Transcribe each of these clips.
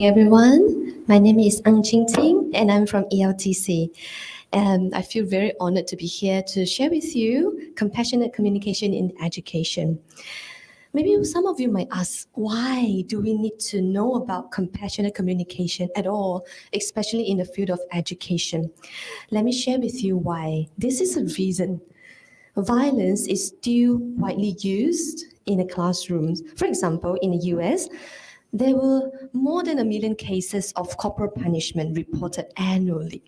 Everyone. My name is Ching Ting and I'm from ELTC. And I feel very honored to be here to share with you compassionate communication in education. Maybe some of you might ask, why do we need to know about compassionate communication at all, especially in the field of education? Let me share with you why. This is a reason. Violence is still widely used in the classrooms. For example, in the US, there were more than 1 million cases of corporal punishment reported annually.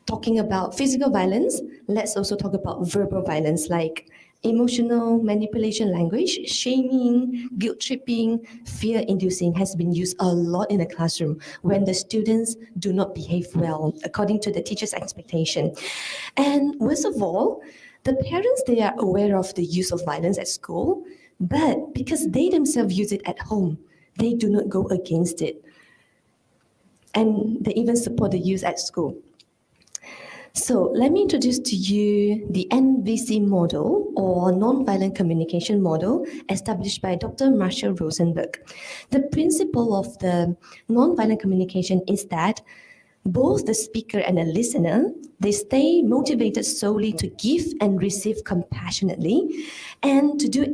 Talking about physical violence, let's also talk about verbal violence like emotional manipulation language, shaming, guilt tripping, fear inducing has been used a lot in the classroom when the students do not behave well according to the teacher's expectation. And worst of all, the parents, they are aware of the use of violence at school, but because they themselves use it at home, they do not go against it. And they even support the use at school. So let me introduce to you the NVC model or nonviolent communication model established by Dr. Marshall Rosenberg. The principle of the nonviolent communication is that both the speaker and the listener, they stay motivated solely to give and receive compassionately and to do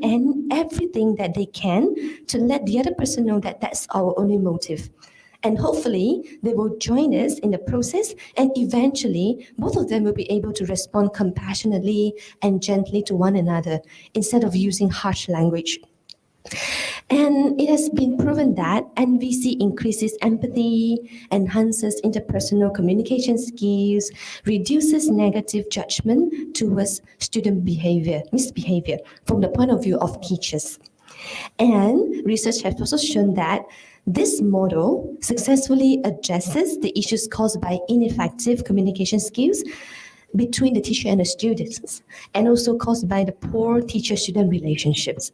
everything that they can to let the other person know that that's our only motive. And hopefully they will join us in the process and eventually both of them will be able to respond compassionately and gently to one another instead of using harsh language. And it has been proven that NVC increases empathy, enhances interpersonal communication skills, reduces negative judgment towards student misbehavior from the point of view of teachers. And research has also shown that this model successfully addresses the issues caused by ineffective communication skills between the teacher and the students, and also caused by the poor teacher-student relationships.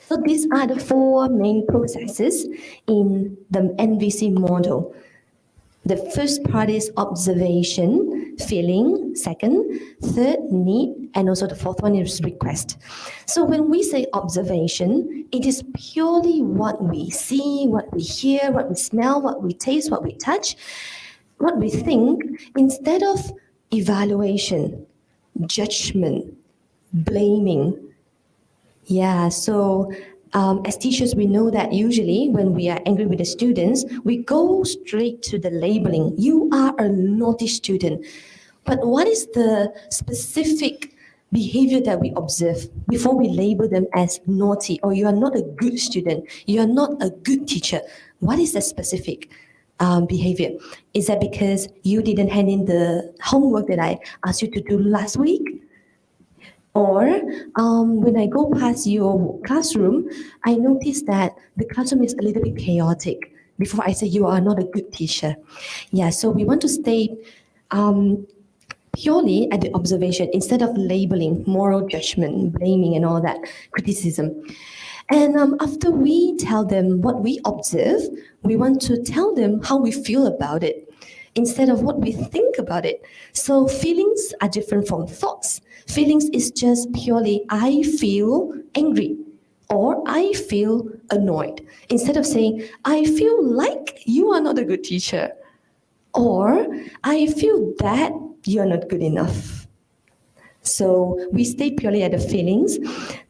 So these are the 4 main processes in the NVC model. The first part is observation, feeling, second, third, need, and also the fourth one is request. So when we say observation, it is purely what we see, what we hear, what we smell, what we taste, what we touch, what we think, instead of evaluation, judgment, blaming. Yeah, so as teachers, we know that usually when we are angry with the students, we go straight to the labeling. You are a naughty student. But what is the specific behavior that we observe before we label them as naughty, or you are not a good student, you are not a good teacher? What is the specific behavior? Is that because you didn't hand in the homework that I asked you to do last week? Or when I go past your classroom, I notice that the classroom is a little bit chaotic before I say you are not a good teacher. Yeah, so we want to stay purely at the observation instead of labeling, moral judgment, blaming, and all that criticism. And after we tell them what we observe, we want to tell them how we feel about it instead of what we think about it. So feelings are different from thoughts. Feelings is just purely, I feel angry or I feel annoyed. Instead of saying, I feel like you are not a good teacher or I feel that you're not good enough. So we stay purely at the feelings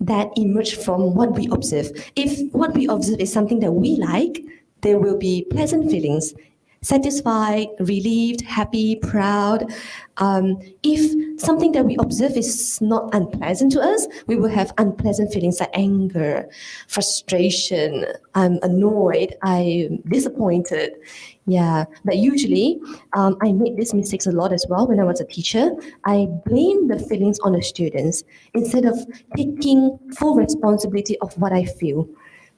that emerge from what we observe. If what we observe is something that we like, there will be pleasant feelings. Satisfied, relieved, happy, proud. If something that we observe is not unpleasant to us, we will have unpleasant feelings like anger, frustration, I'm annoyed, I'm disappointed. Yeah, but usually I made these mistakes a lot as well when I was a teacher. I blame the feelings on the students instead of taking full responsibility of what I feel.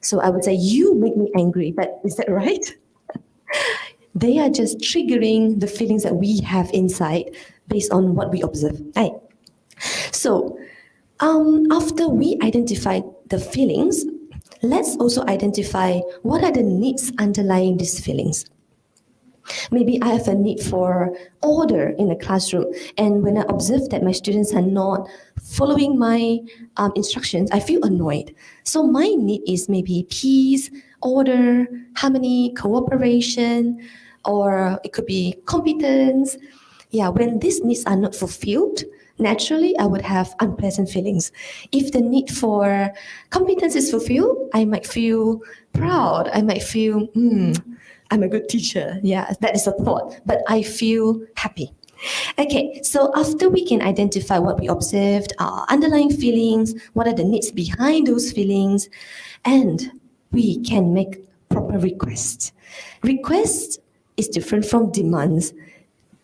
So I would say, you make me angry, but is that right? They are just triggering the feelings that we have inside based on what we observe. Right? So after we identify the feelings, let's also identify what are the needs underlying these feelings. Maybe I have a need for order in the classroom, and when I observe that my students are not following my instructions, I feel annoyed. So my need is maybe peace, order, harmony, cooperation, or it could be competence. Yeah, when these needs are not fulfilled, naturally I would have unpleasant feelings. If the need for competence is fulfilled, I might feel proud. I might feel, I'm a good teacher. Yeah, that is a thought, but I feel happy. Okay, so after we can identify what we observed, our underlying feelings, what are the needs behind those feelings, and we can make proper requests. Requests is different from demands.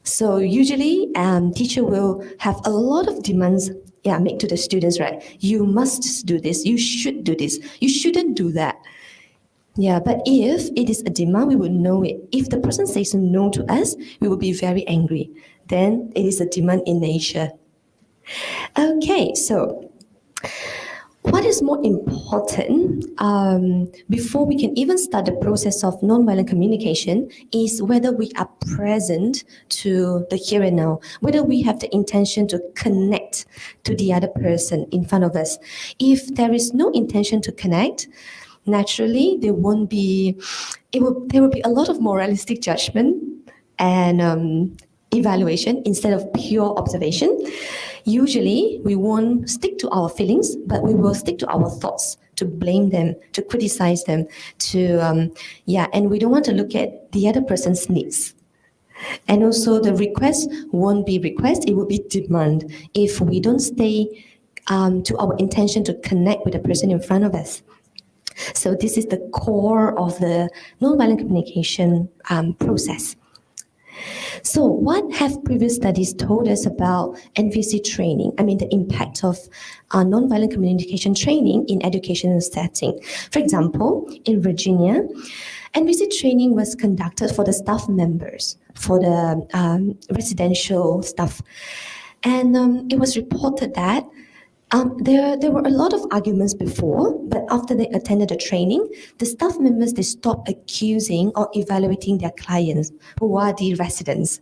So usually, teacher will have a lot of demands, make to the students, right? You must do this. You should do this. You shouldn't do that. Yeah, but if it is a demand, we will know it. If the person says no to us, we will be very angry. Then it is a demand in nature. Okay, so what is more important before we can even start the process of nonviolent communication is whether we are present to the here and now, whether we have the intention to connect to the other person in front of us. If there is no intention to connect, naturally there will be a lot of moralistic judgment and evaluation instead of pure observation. Usually, we won't stick to our feelings, but we will stick to our thoughts, to blame them, to criticize them, and we don't want to look at the other person's needs. And also, the request won't be request, it will be demand if we don't stay to our intention to connect with the person in front of us. So this is the core of the nonviolent communication process. So what have previous studies told us about NVC training? I mean, the impact of nonviolent communication training in educational setting. For example, in Virginia, NVC training was conducted for the staff members, for the residential staff. And it was reported that there were a lot of arguments before, but after they attended the training, the staff members, they stopped accusing or evaluating their clients, who are the residents.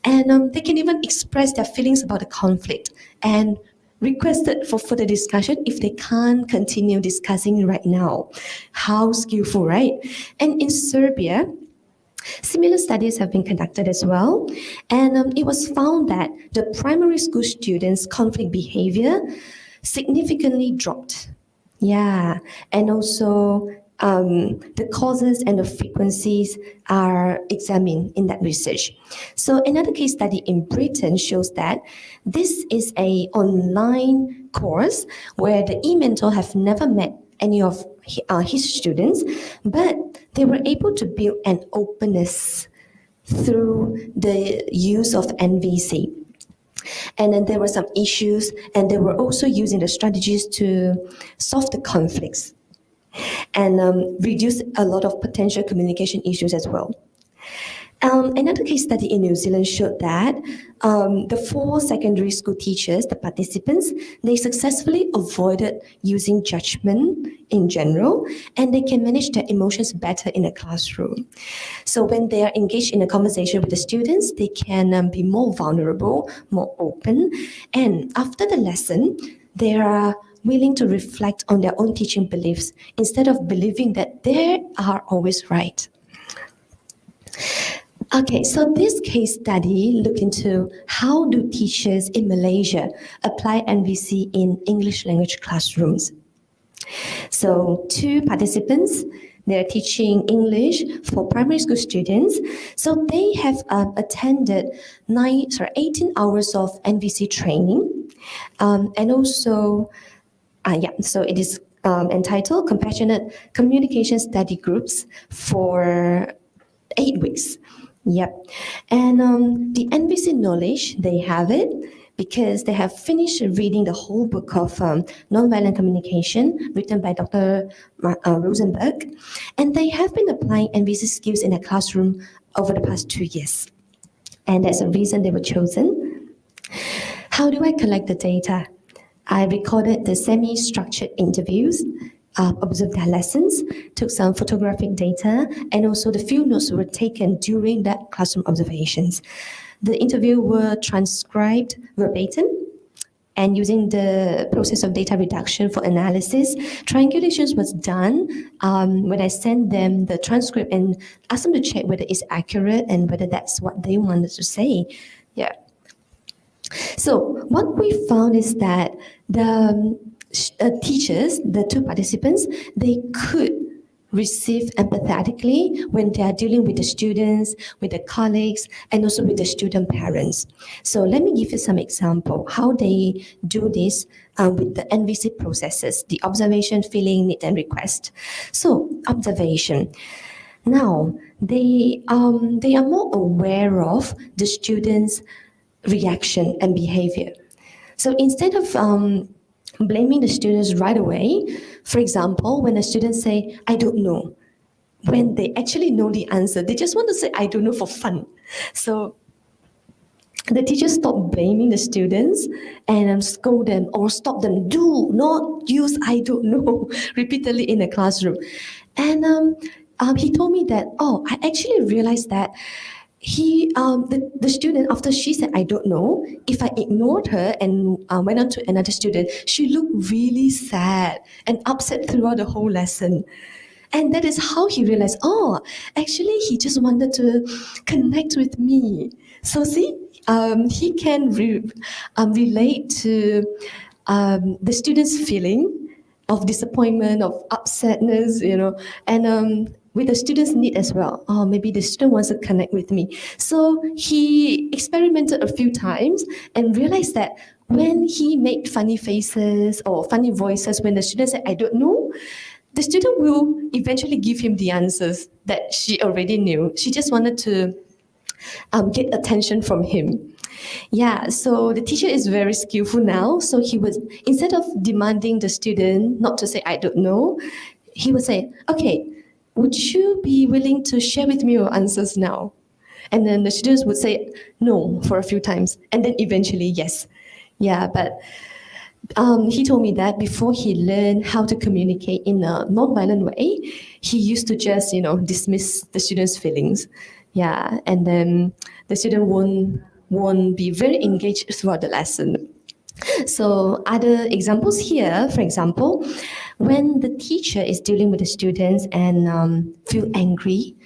And they can even express their feelings about the conflict and requested for further discussion if they can't continue discussing right now. How skillful, right? And in Serbia, similar studies have been conducted as well, and it was found that the primary school students' conflict behavior significantly dropped. Yeah, and also the causes and the frequencies are examined in that research. So another case study in Britain shows that this is a online course where the e-mentor have never met any of his students, but they were able to build an openness through the use of NVC. And then there were some issues, and they were also using the strategies to solve the conflicts and reduce a lot of potential communication issues as well. Another case study in New Zealand showed that the 4 secondary school teachers, the participants, they successfully avoided using judgment in general, and they can manage their emotions better in a classroom. So when they are engaged in a conversation with the students, they can be more vulnerable, more open, and after the lesson, they are willing to reflect on their own teaching beliefs instead of believing that they are always right. Okay, so this case study looked into how do teachers in Malaysia apply NVC in English language classrooms. So 2 participants, they're teaching English for primary school students. So they have attended 18 hours of NVC training. And also, so it is entitled Compassionate Communication Study Groups for 8 weeks. Yep. And the NVC knowledge, they have it because they have finished reading the whole book of Nonviolent Communication written by Dr. Rosenberg. And they have been applying NVC skills in their classroom over the past 2 years. And that's the reason they were chosen. How do I collect the data? I recorded the semi-structured interviews, observed their lessons, took some photographic data, and also the few notes were taken during that classroom observations. The interview were transcribed verbatim, And using the process of data reduction for analysis, triangulations was done when I sent them the transcript and asked them to check whether it's accurate and whether that's what they wanted to say. Yeah. So what we found is that the teachers, the two participants, they could receive empathetically when they are dealing with the students, with the colleagues, and also with the student parents. So let me give you some example how they do this with the NVC processes, the observation, feeling, need, and request. So observation. Now they are more aware of the students' reaction and behavior. So instead of blaming the students right away, for example, when a student say, I don't know, when they actually know the answer, they just want to say, I don't know for fun. So the teachers stop blaming the students and scold them or stop them. Do not use I don't know repeatedly in the classroom. And he told me that, oh, I actually realized that the student, after she said, I don't know, if I ignored her and went on to another student, she looked really sad and upset throughout the whole lesson. And that is how he realized, oh, actually, he just wanted to connect with me. So, see, he can relate to the student's feeling of disappointment, of upsetness, and with the student's need as well. Oh, maybe the student wants to connect with me. So he experimented a few times and realized that when he made funny faces or funny voices when the student said, I don't know, the student will eventually give him the answers that she already knew. She just wanted to get attention from him. Yeah, so the teacher is very skillful now. So he was, instead of demanding the student not to say, I don't know, he would say, okay, would you be willing to share with me your answers now? And then the students would say no for a few times, and then eventually yes. Yeah, but he told me that before he learned how to communicate in a non-violent way, he used to just, dismiss the students' feelings. Yeah, and then the student won't be very engaged throughout the lesson. So other examples here, for example, when the teacher is dealing with the students and feel angry,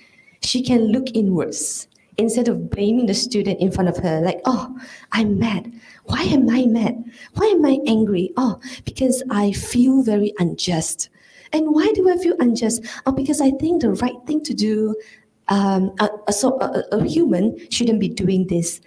she can look inwards instead of blaming the student in front of her, like, oh, I'm mad. Why am I mad? Why am I angry? Oh, because I feel very unjust. And why do I feel unjust? Oh, because I think the right thing to do, a human shouldn't be doing this.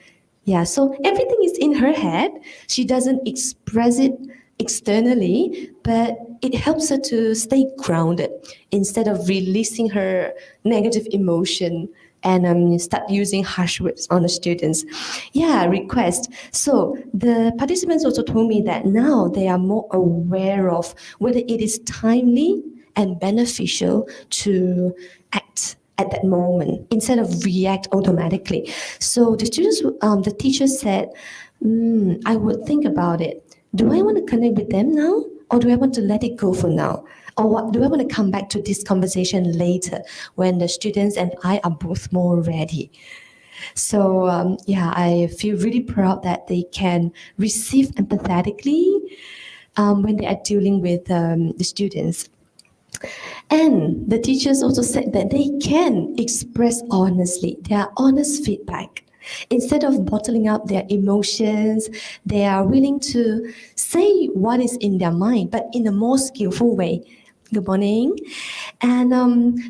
Yeah, so everything is in her head. She doesn't express it externally, but it helps her to stay grounded instead of releasing her negative emotion and start using harsh words on the students. Yeah, request. So the participants also told me that now they are more aware of whether it is timely and beneficial to act at that moment instead of react automatically. So the students, the teacher said, I would think about it. Do I want to connect with them now? Or do I want to let it go for now? Or what, do I want to come back to this conversation later when the students and I are both more ready? So yeah, I feel really proud that they can receive empathetically when they are dealing with the students. And the teachers also said that they can express honestly, their honest feedback. Instead of bottling up their emotions, they are willing to say what is in their mind, but in a more skillful way. Good morning. And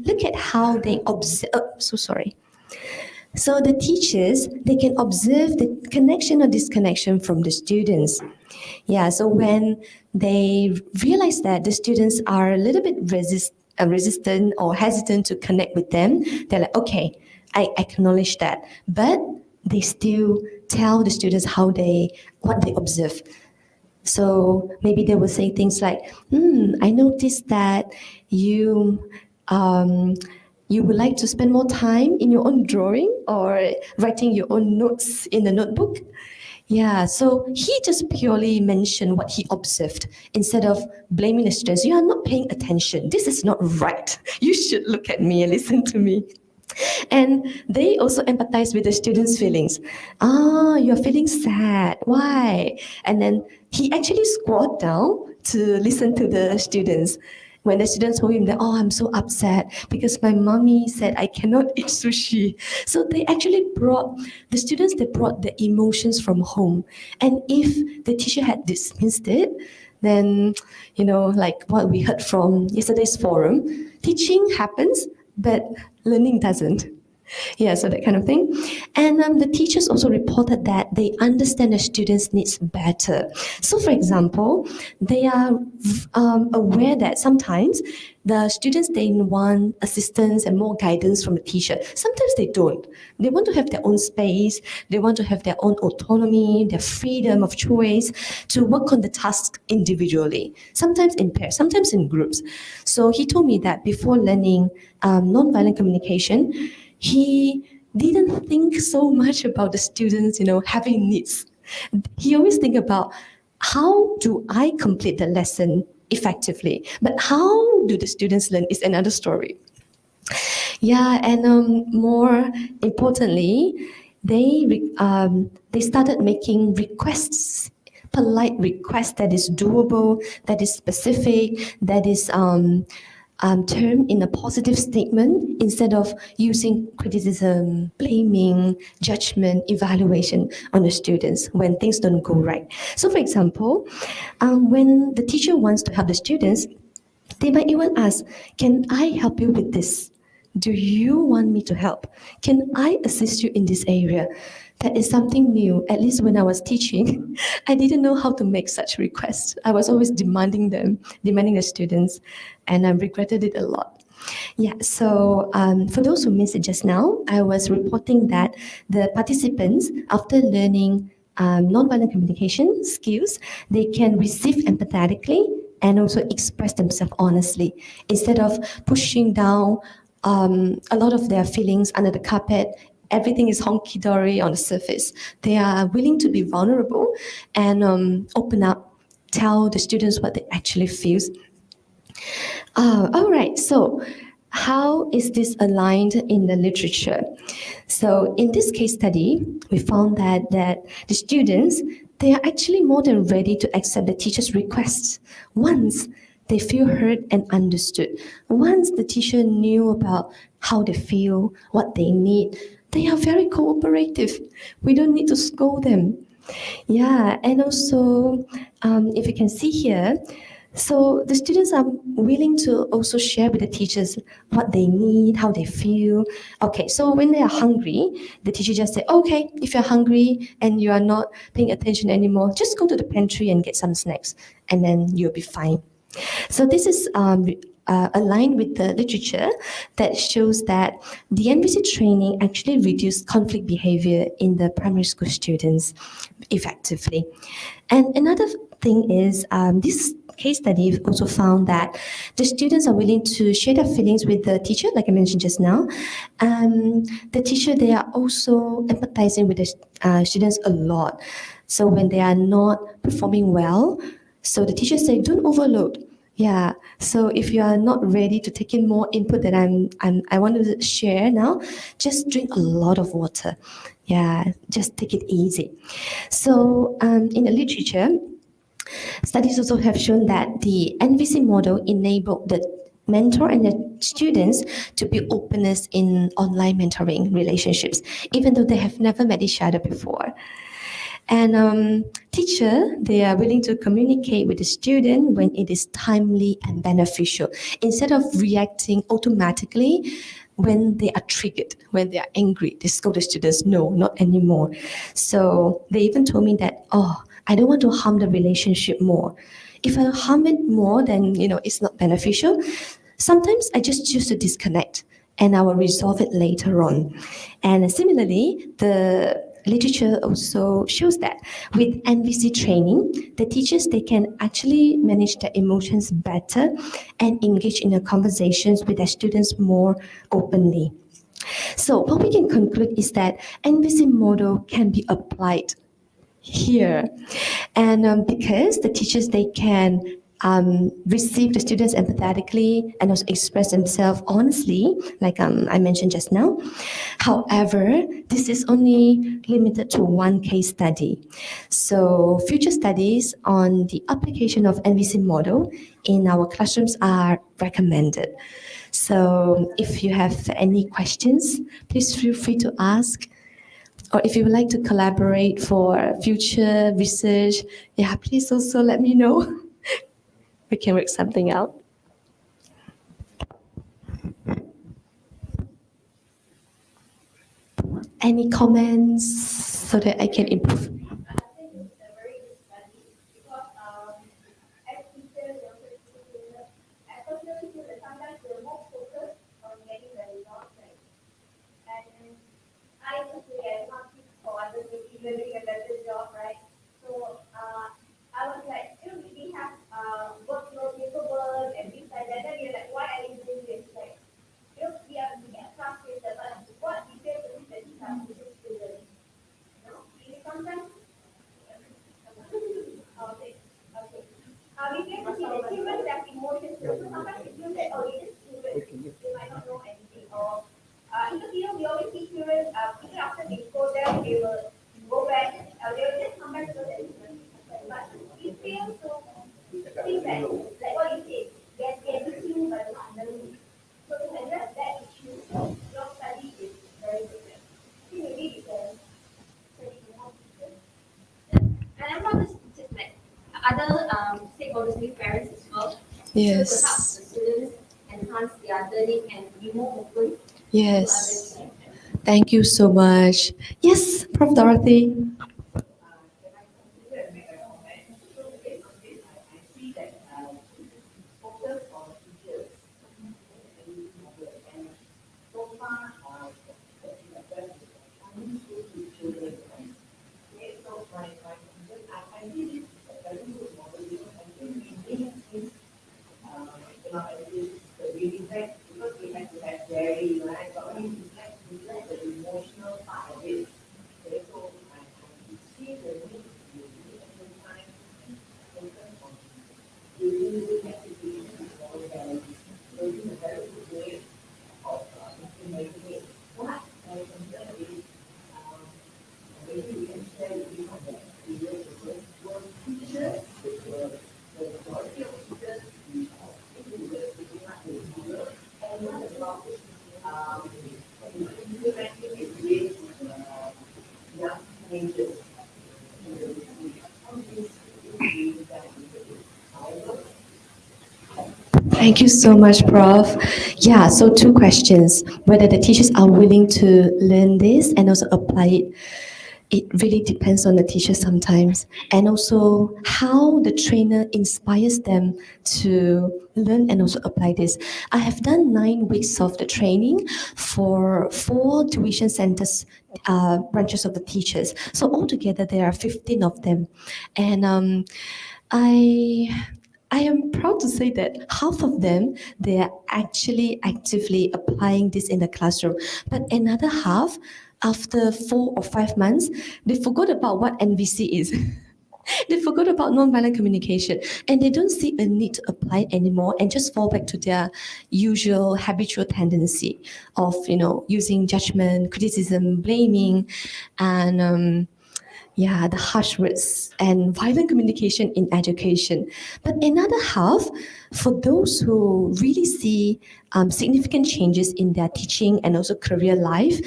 look at how they observe. Oh, so sorry. So the teachers, they can observe the connection or disconnection from the students. Yeah, so when they realize that the students are a little bit resistant or hesitant to connect with them, they're like, okay, I acknowledge that. But they still tell the students what they observe. So maybe they will say things like, I noticed that you would like to spend more time in your own drawing or writing your own notes in a notebook. Yeah, so he just purely mentioned what he observed instead of blaming the students. You are not paying attention. This is not right. You should look at me and listen to me. And they also empathize with the students' feelings. Ah, you're feeling sad. Why? And then he actually squat down to listen to the students. When the students told him that, oh, I'm so upset because my mommy said I cannot eat sushi. So they actually brought, the students, they brought the emotions from home. And if the teacher had dismissed it, then, like what we heard from yesterday's forum, teaching happens, but learning doesn't. Yeah, so that kind of thing. And the teachers also reported that they understand the students' needs better. So, for example, they are aware that sometimes the students, they want assistance and more guidance from the teacher. Sometimes they don't. They want to have their own space. They want to have their own autonomy, their freedom of choice to work on the task individually. Sometimes in pairs, sometimes in groups. So he told me that before learning nonviolent communication, he didn't think so much about the students, having needs. He always think about how do I complete the lesson effectively, but how do the students learn is another story. Yeah, and more importantly, they started making requests, polite requests that is doable, that is specific, that is termed in a positive statement instead of using criticism, blaming, judgment, evaluation on the students when things don't go right. So, for example, when the teacher wants to help the students, they might even ask, can I help you with this? Do you want me to help? Can I assist you in this area? That is something new. At least when I was teaching, I didn't know how to make such requests. I was always demanding the students, and I regretted it a lot. Yeah, so for those who missed it just now, I was reporting that the participants, after learning nonviolent communication skills, they can receive empathetically and also express themselves honestly instead of pushing down a lot of their feelings under the carpet. Everything is honky dory on the surface. They are willing to be vulnerable and open up, tell the students what they actually feel. All right, so how is this aligned in the literature? So in this case study, we found that the students, they are actually more than ready to accept the teacher's requests once they feel heard and understood. Once the teacher knew about how they feel, what they need, they are very cooperative. We don't need to scold them. Yeah, and also, if you can see here, so the students are willing to also share with the teachers what they need, how they feel. Okay, so when they are hungry, the teacher just say, okay, if you're hungry and you are not paying attention anymore, just go to the pantry and get some snacks, and then you'll be fine. So this is aligned with the literature that shows that the NVC training actually reduced conflict behavior in the primary school students effectively. And another thing is this case study also found that the students are willing to share their feelings with the teacher, like I mentioned just now. The teacher, they are also empathizing with the students a lot. So when they are not performing well, so the teacher say, don't overload. Yeah. So if you are not ready to take in more input that I want to share now, just drink a lot of water. Yeah. Just take it easy. So in the literature, studies also have shown that the NVC model enabled the mentor and the students to be openness in online mentoring relationships, even though they have never met each other before. And teacher, they are willing to communicate with the student when it is timely and beneficial, instead of reacting automatically when they are triggered, when they are angry. They scold the students, no, not anymore. So they even told me that, oh, I don't want to harm the relationship more. If I harm it more, then, it's not beneficial. Sometimes I just choose to disconnect and I will resolve it later on. And similarly, the literature also shows that with NVC training, the teachers, they can actually manage their emotions better and engage in the conversations with their students more openly. So what we can conclude is that NVC model can be applied here. And because the teachers, they can receive the students empathetically and also express themselves honestly, like I mentioned just now. However, this is only limited to one case study. So future studies on the application of NVC model in our classrooms are recommended. So if you have any questions, please feel free to ask. Or if you would like to collaborate for future research, yeah, please also let me know. We can work something out. Any comments so that I can improve? Yes. Yes. Thank you so much. Yes, Prof. Dorothy. Thank you so much, Prof. Yeah, so two questions. Whether the teachers are willing to learn this and also apply it. It really depends on the teacher sometimes. And also how the trainer inspires them to learn and also apply this. I have done 9 weeks of the training for 4 tuition centers, branches of the teachers. So altogether there are 15 of them. And I I am proud to say that half of them they are actually actively applying this in the classroom, but another half, after 4 or 5 months, they forgot about what NVC is. They forgot about nonviolent communication, and they don't see a need to apply it anymore, and just fall back to their usual habitual tendency of using judgment, criticism, blaming, and yeah, the harsh words and violent communication in education. But another half, for those who really see significant changes in their teaching and also career life,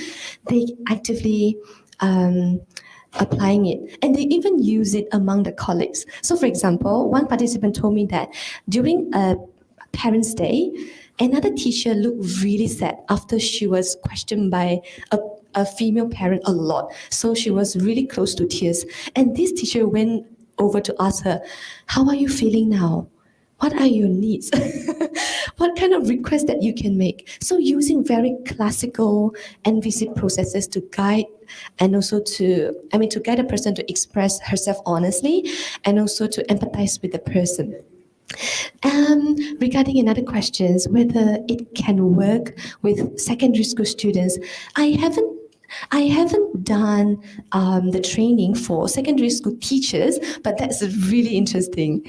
they actively applying it, and they even use it among the colleagues. So, for example, one participant told me that during a Parents' Day, another teacher looked really sad after she was questioned by a female parent a lot. So she was really close to tears. And this teacher went over to ask her, "How are you feeling now? What are your needs? What kind of requests that you can make?" So using very classical NVC processes to guide and also to guide a person to express herself honestly and also to empathize with the person. Regarding another questions, whether it can work with secondary school students, I haven't I haven't done the training for secondary school teachers, but that's really interesting.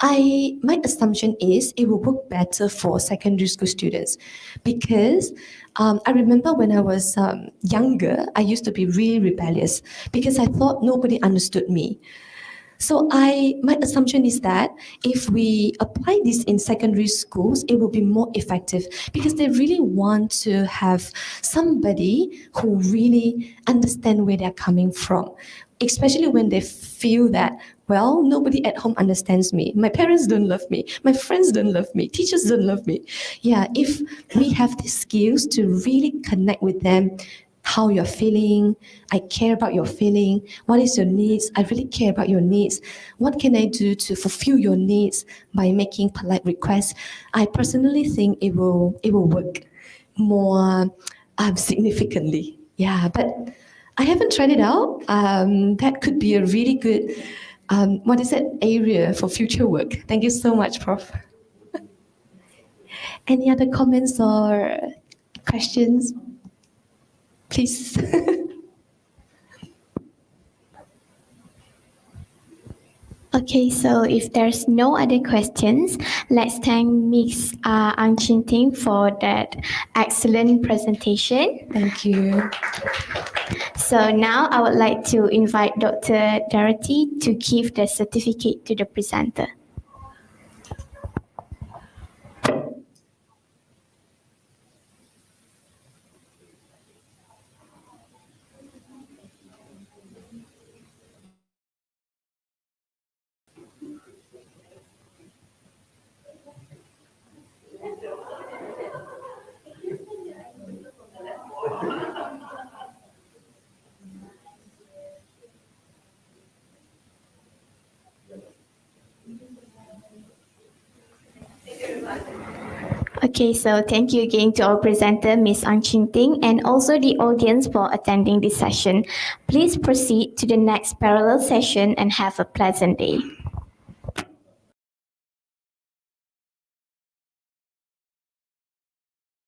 My assumption is it will work better for secondary school students because I remember when I was younger, I used to be really rebellious because I thought nobody understood me. So my assumption is that if we apply this in secondary schools, it will be more effective because they really want to have somebody who really understand where they're coming from, especially when they feel that, well, nobody at home understands me. My parents don't love me. My friends don't love me. Teachers don't love me. Yeah, if we have the skills to really connect with them, how you're feeling. I care about your feeling. What is your needs? I really care about your needs. What can I do to fulfill your needs by making polite requests? I personally think it will work more significantly. Yeah, but I haven't tried it out. That could be a really good what is it area for future work. Thank you so much, Prof. Any other comments or questions? Please. Okay, so if there's no other questions, let's thank Ms. Ching Ting for that excellent presentation. Thank you. So now I would like to invite Dr. Dorothy to give the certificate to the presenter. Okay, so thank you again to our presenter, Ms. Ching Ting, and also the audience for attending this session. Please proceed to the next parallel session and have a pleasant day.